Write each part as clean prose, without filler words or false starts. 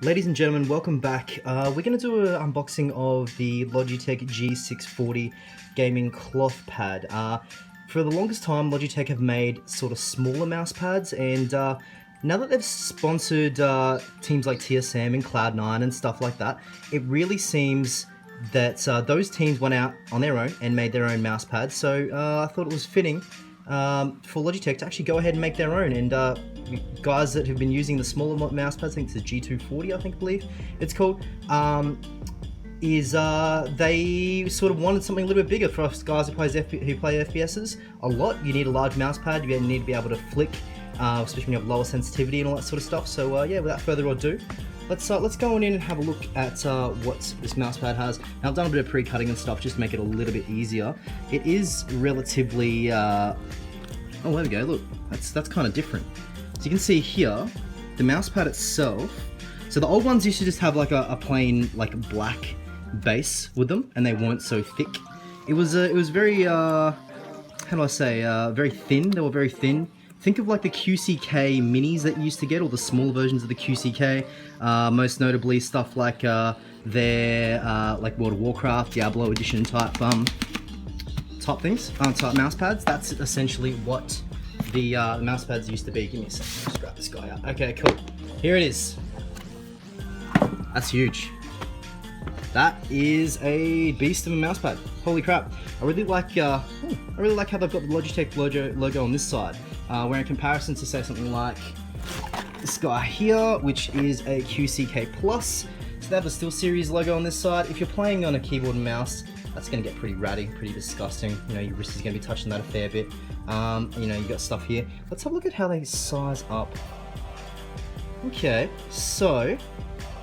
Ladies and gentlemen, welcome back. We're going to do an unboxing of the Logitech G640 gaming cloth pad. For the longest time, Logitech have made sort of smaller mouse pads, and now that they've sponsored teams like TSM and Cloud9 and stuff like that, it really seems that those teams went out on their own and made their own mouse pads. So I thought it was fitting for Logitech to actually go ahead and make their own. And guys that have been using the smaller mouse pads, I think it's the G240, I believe it's called, they sort of wanted something a little bit bigger for us guys who play FPSs a lot. You need a large mouse pad, you need to be able to flick, especially when you have lower sensitivity and all that sort of stuff. So yeah, without further ado, let's go on in and have a look at what this mouse pad has. Now, I've done a bit of pre-cutting and stuff just to make it a little bit easier. It is relatively, oh, there we go, look, that's kind of different. So you can see here, the mouse pad itself, so the old ones used to just have like a plain like black base with them, and they weren't so thick. It was very, how do I say, very thin. They were very thin. Think of like the QCK minis that you used to get, or the smaller versions of the QCK. Most notably stuff like their like World of Warcraft, Diablo edition type things, type mouse pads. That's essentially what the mouse pads used to be. Give me a second, let's grab this guy out. Okay, cool. Here it is. That's huge. That is a beast of a mouse pad. Holy crap! I really like how they've got the Logitech logo on this side. Where in comparison to say something like this guy here, which is a QCK Plus, so they have a SteelSeries logo on this side. If you're playing on a keyboard and mouse, that's going to get pretty ratty, pretty disgusting. You know, your wrist is going to be touching that a fair bit. You know, you got stuff here. Let's have a look at how they size up. Okay, so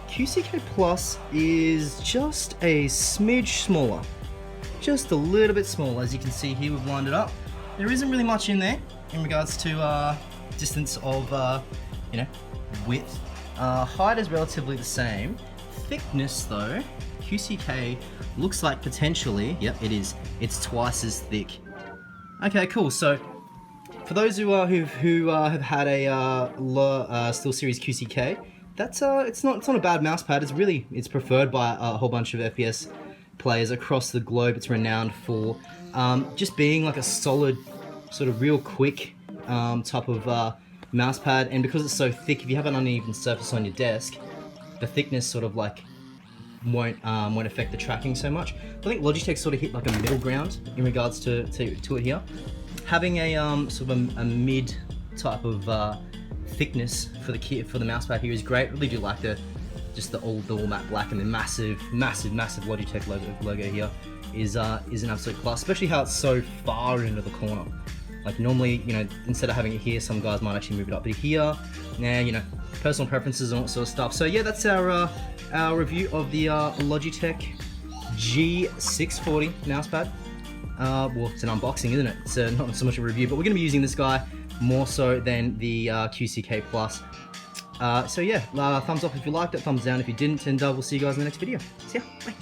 QCK Plus is just a smidge smaller, just a little bit smaller. As you can see here, we've lined it up. There isn't really much in there in regards to distance of you know, width. Height is relatively the same. Thickness though, QCK looks like potentially, yep, it is. It's twice as thick. Okay, cool. So for those who have had a SteelSeries QCK, that's it's not a bad mouse pad. It's preferred by a whole bunch of FPS players across the globe. It's renowned for just being like a solid, sort of real quick type of mouse pad. And because it's so thick, if you have an uneven surface on your desk, the thickness sort of like won't affect the tracking so much. I think Logitech sort of hit like a middle ground in regards to it here. Having a sort of a mid type of thickness for the mouse pad here is great. Really do like the all matte black, and the massive Logitech logo here is an absolute plus, especially how it's so far into the corner. Like normally, you know, instead of having it here, some guys might actually move it up, but here, nah, you know, personal preferences and all that sort of stuff. So yeah, that's our review of the Logitech G640 mousepad. Well, it's an unboxing, isn't it? It's not so much a review, but we're going to be using this guy more so than the QCK Plus. So yeah, thumbs up if you liked it, thumbs down if you didn't, and we'll see you guys in the next video. See ya, bye.